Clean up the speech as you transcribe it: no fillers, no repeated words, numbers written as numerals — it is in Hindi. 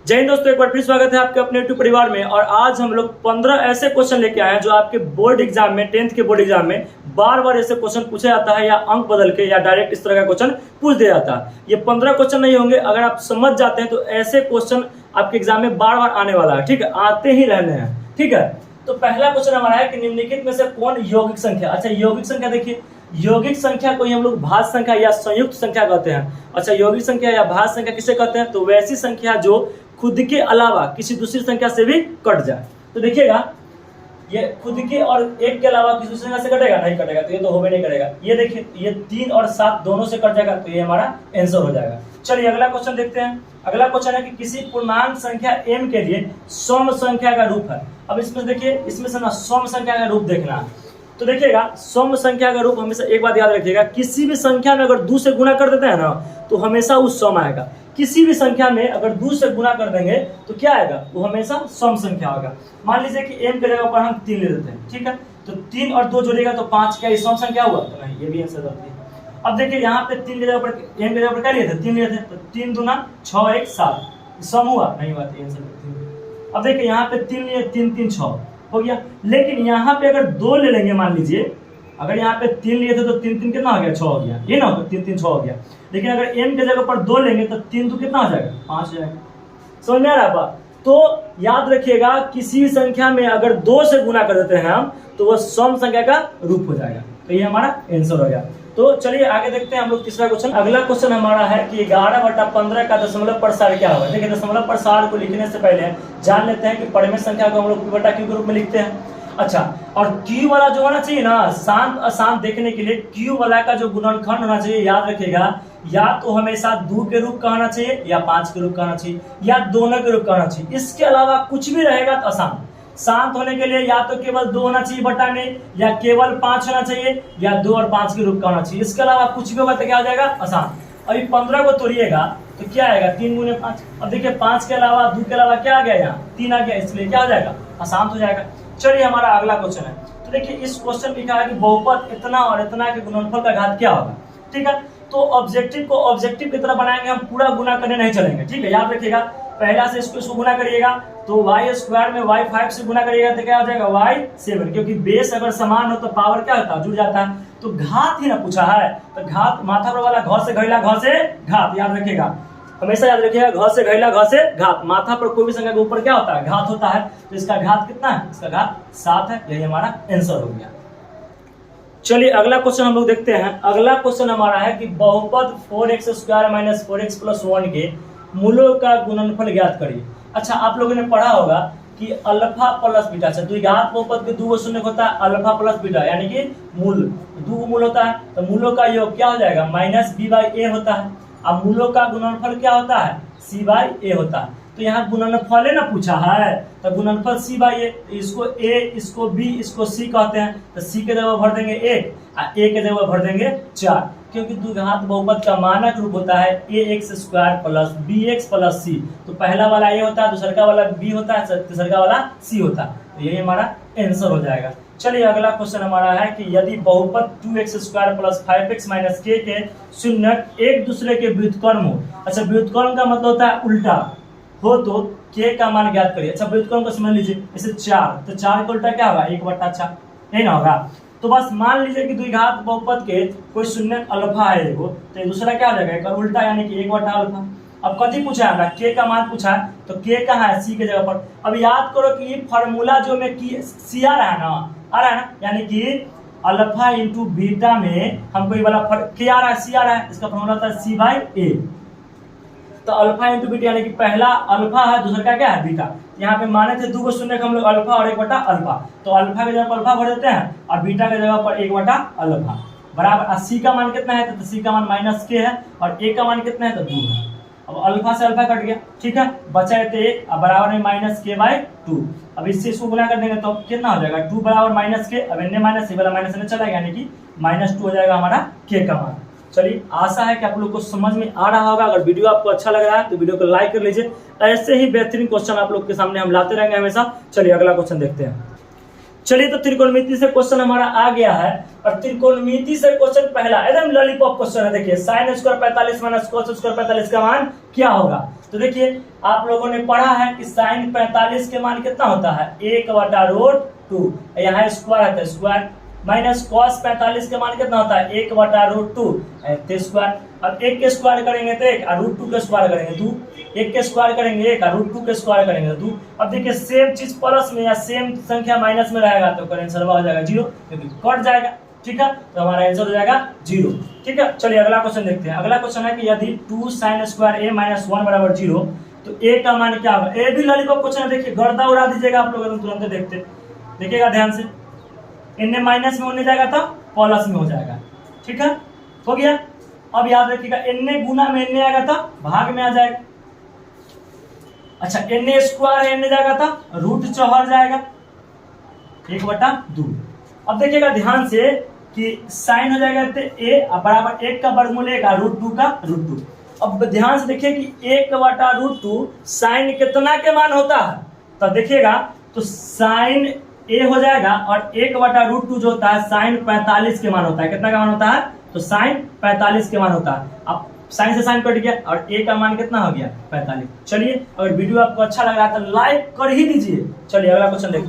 जय हिंद दोस्तों, एक बार फिर स्वागत है आपके अपने यूट्यूब परिवार में। और आज हम लोग 15 ऐसे क्वेश्चन लेके आए हैं जो आपके बोर्ड एग्जाम में, 10th के बोर्ड एग्जाम में बार बार ऐसे क्वेश्चन पूछा जाता है, या अंक बदल के या डायरेक्ट इस तरह का क्वेश्चन पूछ दिया जाता है। ये 15 क्वेश्चन नहीं होंगे, अगर आप समझ जाते हैं तो ऐसे क्वेश्चन आपके एग्जाम में बार बार आने वाला है। ठीक है, आते ही रहने हैं। ठीक है, तो पहला क्वेश्चन हमारा है कि निम्नलिखित में से कौन यौगिक संख्या। अच्छा, यौगिक संख्या देखिए, यौगिक संख्या को हम लोग भाज्य संख्या या संयुक्त संख्या कहते हैं। अच्छा, यौगिक संख्या या भाज्य संख्या किसे कहते हैं? तो वैसी संख्या जो खुद के अलावा किसी दूसरी संख्या से भी कट जाए। तो देखिएगा, ये खुद के और एक के अलावा किसी दूसरी संख्या से कटेगा? नहीं कटेगा, तो ये तो होबे नहीं करेगा। ये देखिए, ये 3 और 7 दोनों से कट जाएगा, तो ये हमारा आंसर हो जाएगा। चलिए अगला क्वेश्चन देखते हैं। अगला क्वेश्चन है कि किसी पूर्णांक संख्या m के लिए सम संख्या का रूप है। अब इसमें देखिए, इसमें से ना सम संख्या का रूप देखना है। तो देखिएगा, सम संख्या का रूप हमेशा एक बात याद रखिएगा, किसी भी संख्या में अगर 2 से गुणा कर देते हैं ना, तो हमेशा वो सम आएगा। किसी भी संख्या में अगर 2 से गुणा कर देंगे तो क्या आएगा? वो हमेशा सम संख्या होगा। मान लीजिए कि m के जगह पर हम 3 ले लेते हैं। ठीक है, तो 3 और 2 जोड़ेगा तो 5, क्या ये सम संख्या हुआ? तो नहीं, ये भी आंसर गलती है। अब देखिए, यहाँ पे 3 की जगह पर m की जगह पर क्या लिए थे? 3 लिए थे, तो 3 दूना 6 1 7, सम हुआ? नहीं हुआ, तो आंसर गलती है। अब देखिए, यहाँ पे 3 लिए, 3 3 6 हो गया। लेकिन यहाँ पे अगर 2 ले लेंगे, मान लीजिए अगर यहाँ पे 3 लिए थे तो 3 3 कितना हो गया? 6 हो गया, ये ना, 3 3 6 हो गया। लेकिन अगर m के जगह पर 2 लेंगे तो 3 2 कितना हो जाएगा? 5 हो जाएगा। समझ में आ रहा है बात? तो याद रखिएगा, किसी भी संख्या में अगर 2 से गुना कर देते हैं हम, तो वह सम संख्या का रूप हो जाएगा। तो ये हमारा आंसर हो गया। तो चलिए आगे देखते हैं हम लोग तीसरा क्वेश्चन। अगला क्वेश्चन हमारा है कि 11/15 का दशमलव प्रसार क्या होगा। देखिए, दशमलव प्रसार को लिखने से पहले जान लेते हैं कि परिमेय संख्या को हम लोग P/Q के रूप में लिखते हैं। अच्छा, और Q वाला जो होना चाहिए ना, शांत अशांत देखने के लिए Q वाला का जो गुणनखंड होना चाहिए, याद रखिएगा, या तो हमेशा 2 के रूप का होना चाहिए, या 5 के रूप का होना चाहिए, या दोनों के रूप का होना चाहिए। इसके अलावा कुछ भी रहेगा तो अशांत। शांत होने के लिए या तो केवल 2 होना चाहिए बटा में, या केवल 5 होना चाहिए, या 2 और 5 के रूप का होना चाहिए। इसके अलावा कुछ भी होगा तो क्या हो जाएगा? अशांत। अभी 15 को तोड़िएगा तो क्या आएगा? 3 गुने 5। अब देखिए, 5 के अलावा 2 के अलावा क्या आ गया? यहाँ 3 आ गया, इसलिए क्या हो जाएगा? अशांत हो जाएगा। चलिए हमारा अगला क्वेश्चन है। तो देखिए, इस क्वेश्चन में लिखा है कि बहुपद इतना और इतना के गुणनफल का घात क्या होगा। ठीक है, तो ऑब्जेक्टिव को ऑब्जेक्टिव की तरह बनाएंगे हम, पूरा गुना करने नहीं चलेंगे। ठीक है, याद रखिएगा, पहला से इसको गुना करिएगा तो y² में y5 से गुना करिएगा तो क्या हो जाएगा? y7, क्योंकि बेस अगर समान हो तो पावर क्या होता है? जुड़ जाता है। तो घात ही ना पूछा है, तो घात माथा पर वाला घ से घैला, घ से घात, याद रखिएगा, हमेशा याद रखिएगा, घ से घैला, घ से घात। माथा पर कोई भी संख्या के ऊपर क्या होता है? घात होता है। तो इसका घात कितना है? इसका घात 7 है। यही हमारा आंसर हो गया। चलिए अगला क्वेश्चन हम लोग देखते हैं। अगला क्वेश्चन हमारा है कि बहुपद 4x² - 4x + 1 के मूलों का गुणनफल ज्ञात करिए। अच्छा, आप लोगों ने पढ़ा होगा कि अल्फा प्लस बीटा, अच्छा द्विघात बहुपद के 2 शून्य होता है, अल्फा प्लस बीटा, यानी कि मूल 2 मूल होता है। तो मूलों का योग क्या हो जाएगा? -b/a होता है। अब मूलों का गुणनफल क्या होता है? c/a होता है। तो यहाँ गुणनफल ना पूछा है, तो गुणनफल c/a, इसको a, इसको b, इसको c कहते हैं। तो c के जगह भर देंगे 1 और a के जगह भर देंगे 4, क्योंकि द्विघात बहुपद का मानक रूप होता है ax² + bx + c। तो पहला वाला a होता है, दूसरा का वाला b होता है, तीसरा का वाला c होता है। तो यही हमारा आंसर हो जाएगा। चलिए अगला क्वेश्चन हमारा है कि यदि बहुपद 2x² + 5x - k के शून्य एक दूसरे के व्युत्क्रम हो। अच्छा, व्युत्क्रम का मतलब होता है उल्टा हो, तो k का मान ज्ञात करिए। अच्छा, व्युत्क्रम को समझ लीजिए, जैसे 4, तो 4 का उल्टा क्या होगा? 1/4, यही ना होगा। तो बस मान लीजिए कि द्विघात बहुपद के कोई शून्य अल्फा है एगो, तो दूसरा क्या हो जाएगा? एक उल्टा, यानी कि 1/अल्फा। अब कथी पूछा है? k का मान पूछा है, तो k कहाँ है? c के जगह पर। अब याद करो कि ये फार्मूला जो में c आ रहा है ना, आ रहा है ना, यानी कि अल्फा इंटू बीटा में हमको ये वाला k आ रहा है, c आ रहा है, इसका फॉर्मूला होता है c/a। तो अल्फा इंटू बीटा, यानी कि पहला अल्फा है, दूसरा का क्या है? बीटा। यहाँ पे माने थे 2 शून्य हम लोग अल्फा और 1/अल्फा, तो अल्फा के जगह पर अल्फा भर देते हैं और बीटा के जगह पर 1/अल्फा बराबर। c का मान कितना है? तो c का मान -k है, और a का मान कितना है? तो 2 है। अब अल्फा से अल्फा कट गया, ठीक है, बचा है तो 1 और बराबर में -k/2। अब इससे इसको गुना कर देंगे तो कितना हो जाएगा? 2 बराबर -k। अब इन्हें माइनस वाला माइनस में चला गया, यानी कि -2 हो जाएगा हमारा k का मान। चलिए, आशा है कि आप लोग को समझ में आ रहा होगा। अगर वीडियो आपको अच्छा लग रहा है तो वीडियो को लाइक कर लीजिए। ऐसे ही बेहतरीन क्वेश्चन आप लोग के सामने हम लाते रहेंगे हमेशा। चलिए अगला क्वेश्चन देखते हैं। चलिए तो त्रिकोणमिति से क्वेश्चन हमारा आ गया है और त्रिकोणमिति से क्वेश्चन पहला एकदम लॉलीपॉप क्वेश्चन है। देखिए sine square 45 minus cos square 45 का मान क्या होगा। तो देखिए आप लोगों ने पढ़ा है कि साइन 45 के मान कितना होता है 1/√2, यहाँ स्क्वायर है स्क्वायर, माइनस कॉस 45 के मान कितना होता है 1/√2 स्क्वायर। अब 1 के स्क्वायर करेंगे तो 1 और √2 के स्क्वायर करेंगे 2, 1 के स्क्वायर करेंगे 1 और √2 के स्क्वायर करेंगे 2। अब देखिए सेम चीज प्लस में या सेम संख्या माइनस में रहेगा तो आंसर हो जाएगा 0, क्योंकि कट जाएगा। ठीक है, तो हमारा आंसर हो जाएगा 0। ठीक है, चलिए अगला क्वेश्चन देखते हैं। अगला क्वेश्चन है कि यदि 2 sin स्क्वायर a माइनस 1 बराबर 0 तो a का मान क्या होगा। ए भी लॉलीपॉप क्वेश्चन है, देखिए गर्दा उड़ा दीजिएगा आप लोग तुरंत देखते, देखिएगा ध्यान से। इनने माइनस में होने जाएगा तो प्लस में हो जाएगा। ठीक है, हो गया। अब याद रखिएगा इनने गुना में इनने आएगा था भाग में आ जाएगा। अच्छा इनने स्क्वायर है इनने जाएगा था रूट चौहर जाएगा 1/2। अब देखिएगा ध्यान से कि साइन हो जाएगा तो ए बराबर 1 का वर्गमूल 1 और √2 का √2। अब ध्यान से देखिए कि 1/√2 साइन कितना के मान होता है, तो देखिएगा तो साइन ए हो जाएगा और 1/√2 जो होता है साइन 45 के मान होता है। कितना का मान होता है, तो साइन 45 के मान होता है। अब साइन से साइन कट गया और ए का मान कितना हो गया 45। चलिए अगर वीडियो आपको अच्छा लग रहा है तो लाइक कर ही दीजिए। चलिए अगला क्वेश्चन देखते हैं।